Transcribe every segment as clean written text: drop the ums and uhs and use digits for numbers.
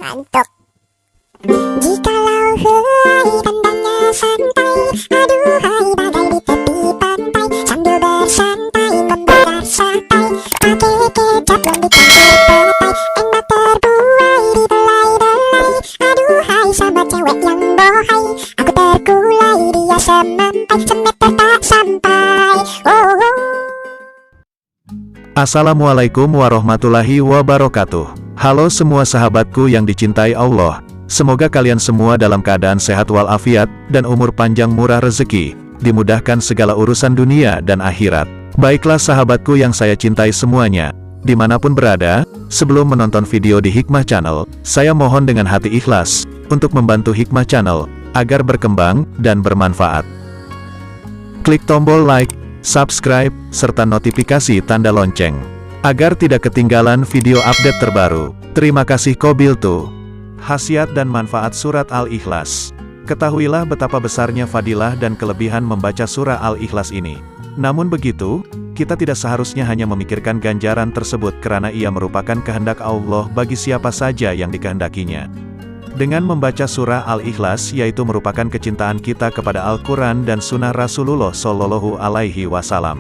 Ngantuk. Jikalau helai pandangnya santai, aduhai bagai di tepi pantai, sambil bersantai membakar sate, pakai kecap yang dicampur petai, enak terbuai dibelai-belai, aduhai sama cewek yang bohai, aku terkulai dia semampai, semeter tak sampai. Oh, oh. Assalamualaikum warahmatullahi wabarakatuh. Halo semua sahabatku yang dicintai Allah. Semoga kalian semua dalam keadaan sehat walafiat, dan umur panjang murah rezeki, dimudahkan segala urusan dunia dan akhirat. Baiklah sahabatku yang saya cintai semuanya, dimanapun berada, sebelum menonton video di Hikmah Channel, saya mohon dengan hati ikhlas, untuk membantu Hikmah Channel, agar berkembang, dan bermanfaat. Klik tombol like, subscribe, serta notifikasi tanda lonceng, agar tidak ketinggalan video update terbaru. Terima kasih Qabiltu. Khasiat dan manfaat Surat Al-Ikhlas. Ketahuilah betapa besarnya fadilah dan kelebihan membaca surah Al-Ikhlas ini. Namun begitu, kita tidak seharusnya hanya memikirkan ganjaran tersebut karena ia merupakan kehendak Allah bagi siapa saja yang dikehendakinya. Dengan membaca surah Al-Ikhlas yaitu merupakan kecintaan kita kepada Al-Quran dan sunnah Rasulullah Shallallahu Alaihi Wasallam.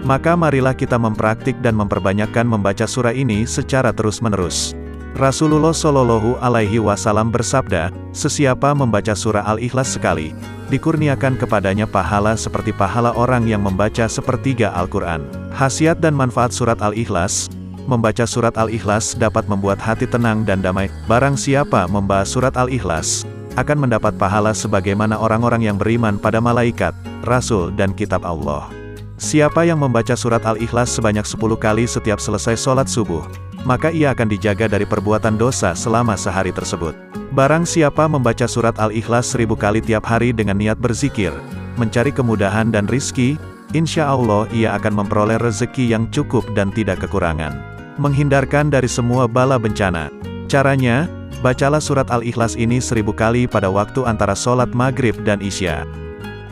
Maka marilah kita mempraktik dan memperbanyakkan membaca surah ini secara terus-menerus. Rasulullah Shallallahu Alaihi Wasallam bersabda, sesiapa membaca surah Al-Ikhlas sekali, dikurniakan kepadanya pahala seperti pahala orang yang membaca sepertiga Al-Quran. Khasiat dan manfaat surat Al-Ikhlas. Membaca surat Al-Ikhlas dapat membuat hati tenang dan damai. Barang siapa membahas surat Al-Ikhlas, akan mendapat pahala sebagaimana orang-orang yang beriman pada malaikat, Rasul dan kitab Allah. Siapa yang membaca surat Al-Ikhlas sebanyak 10 kali setiap selesai sholat subuh, maka ia akan dijaga dari perbuatan dosa selama sehari tersebut. Barang siapa membaca surat Al-Ikhlas 1000 kali tiap hari dengan niat berzikir, mencari kemudahan dan rizki, insya Allah ia akan memperoleh rezeki yang cukup dan tidak kekurangan. Menghindarkan dari semua bala bencana. Caranya, bacalah surat Al-Ikhlas ini 1000 kali pada waktu antara sholat maghrib dan isya.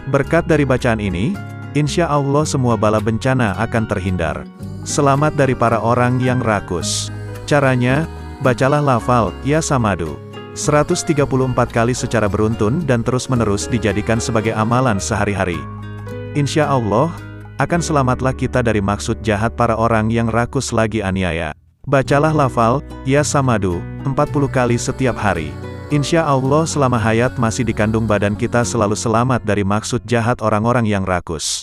Berkat dari bacaan ini, insya Allah semua bala bencana akan terhindar. Selamat dari para orang yang rakus. Caranya, bacalah lafal, Ya Samadu, 134 kali secara beruntun dan terus-menerus dijadikan sebagai amalan sehari-hari. Insya Allah, akan selamatlah kita dari maksud jahat para orang yang rakus lagi aniaya. Bacalah lafal, Ya Samadu, 40 kali setiap hari. Insya Allah selama hayat masih dikandung badan kita selalu selamat dari maksud jahat orang-orang yang rakus.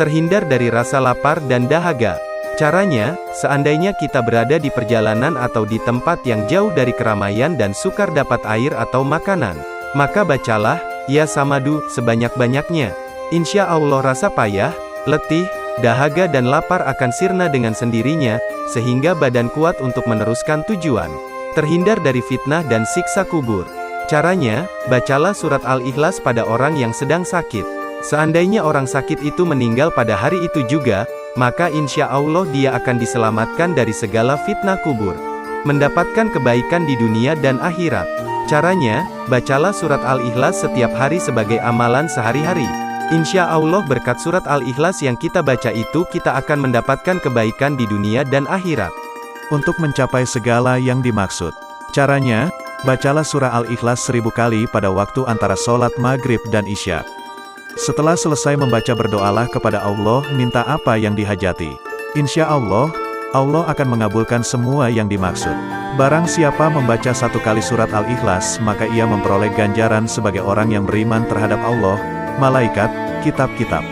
Terhindar dari rasa lapar dan dahaga. Caranya, seandainya kita berada di perjalanan atau di tempat yang jauh dari keramaian dan sukar dapat air atau makanan, maka bacalah, Ya Samadu, sebanyak-banyaknya. Insya Allah rasa payah, letih, dahaga dan lapar akan sirna dengan sendirinya, sehingga badan kuat untuk meneruskan tujuan. Terhindar dari fitnah dan siksa kubur. Caranya, bacalah surat Al-Ikhlas pada orang yang sedang sakit. Seandainya orang sakit itu meninggal pada hari itu juga, maka insya Allah dia akan diselamatkan dari segala fitnah kubur. Mendapatkan kebaikan di dunia dan akhirat. Caranya, bacalah surat Al-Ikhlas setiap hari sebagai amalan sehari-hari. Insya Allah berkat surat Al-Ikhlas yang kita baca itu kita akan mendapatkan kebaikan di dunia dan akhirat. Untuk mencapai segala yang dimaksud. Caranya, bacalah surah Al-Ikhlas 1000 kali pada waktu antara sholat maghrib dan isya. Setelah selesai membaca berdoalah kepada Allah minta apa yang dihajati. Insya Allah, Allah akan mengabulkan semua yang dimaksud. Barang siapa membaca 1 kali surat Al-Ikhlas maka ia memperoleh ganjaran sebagai orang yang beriman terhadap Allah, malaikat, kitab-kitab,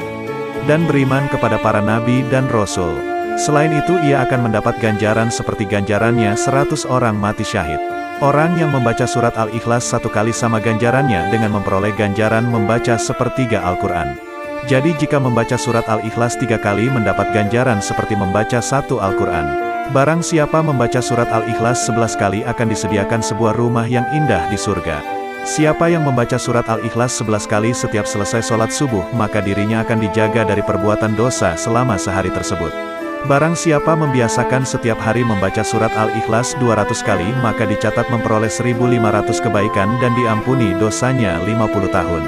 dan beriman kepada para nabi dan rasul. Selain itu ia akan mendapat ganjaran seperti ganjarannya 100 orang mati syahid. Orang yang membaca surat Al-Ikhlas 1 kali sama ganjarannya dengan memperoleh ganjaran membaca sepertiga Al-Quran. Jadi jika membaca surat Al-Ikhlas 3 kali mendapat ganjaran seperti membaca 1 Al-Quran. Barang siapa membaca surat Al-Ikhlas 11 kali akan disediakan sebuah rumah yang indah di surga. Siapa yang membaca surat Al-Ikhlas 11 kali setiap selesai sholat subuh maka dirinya akan dijaga dari perbuatan dosa selama sehari tersebut. Barang siapa membiasakan setiap hari membaca surat Al-Ikhlas 200 kali maka dicatat memperoleh 1500 kebaikan dan diampuni dosanya 50 tahun.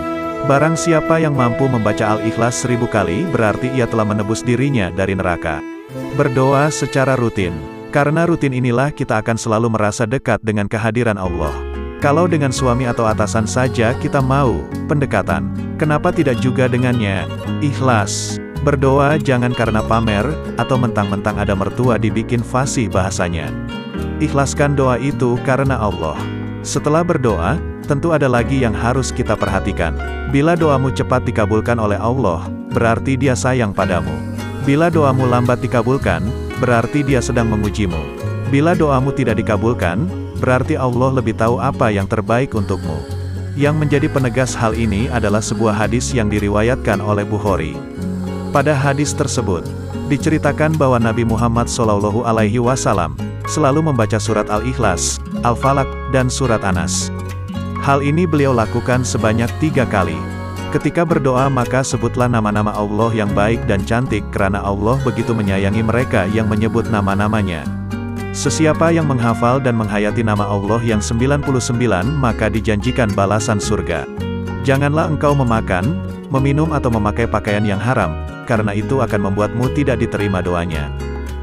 Barang siapa yang mampu membaca Al-Ikhlas 1000 kali berarti ia telah menebus dirinya dari neraka. Berdoa secara rutin. Karena rutin inilah kita akan selalu merasa dekat dengan kehadiran Allah. Kalau dengan suami atau atasan saja kita mau pendekatan, kenapa tidak juga dengannya? Ikhlas. Berdoa jangan karena pamer, atau mentang-mentang ada mertua dibikin fasih bahasanya. Ikhlaskan doa itu karena Allah. Setelah berdoa, tentu ada lagi yang harus kita perhatikan. Bila doamu cepat dikabulkan oleh Allah, berarti Dia sayang padamu. Bila doamu lambat dikabulkan, berarti Dia sedang mengujimu. Bila doamu tidak dikabulkan, berarti Allah lebih tahu apa yang terbaik untukmu. Yang menjadi penegas hal ini adalah sebuah hadis yang diriwayatkan oleh Bukhari. Pada hadis tersebut, diceritakan bahwa Nabi Muhammad SAW selalu membaca surat Al-Ikhlas, Al-Falaq, dan surat Anas. Hal ini beliau lakukan sebanyak 3 kali. Ketika berdoa maka sebutlah nama-nama Allah yang baik dan cantik karena Allah begitu menyayangi mereka yang menyebut nama-namanya. Sesiapa yang menghafal dan menghayati nama Allah yang 99 maka dijanjikan balasan surga. Janganlah engkau memakan, meminum atau memakai pakaian yang haram, karena itu akan membuatmu tidak diterima doanya.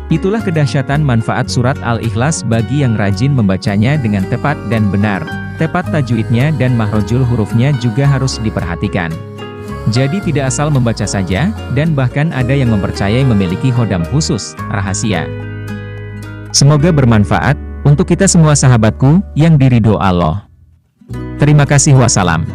Itulah kedahsyatan manfaat surat Al-Ikhlas bagi yang rajin membacanya dengan tepat dan benar. Tepat tajwidnya dan makhrajul hurufnya juga harus diperhatikan. Jadi tidak asal membaca saja, dan bahkan ada yang mempercayai memiliki khodam khusus, rahasia. Semoga bermanfaat untuk kita semua sahabatku yang diridho Allah. Terima kasih, wassalam.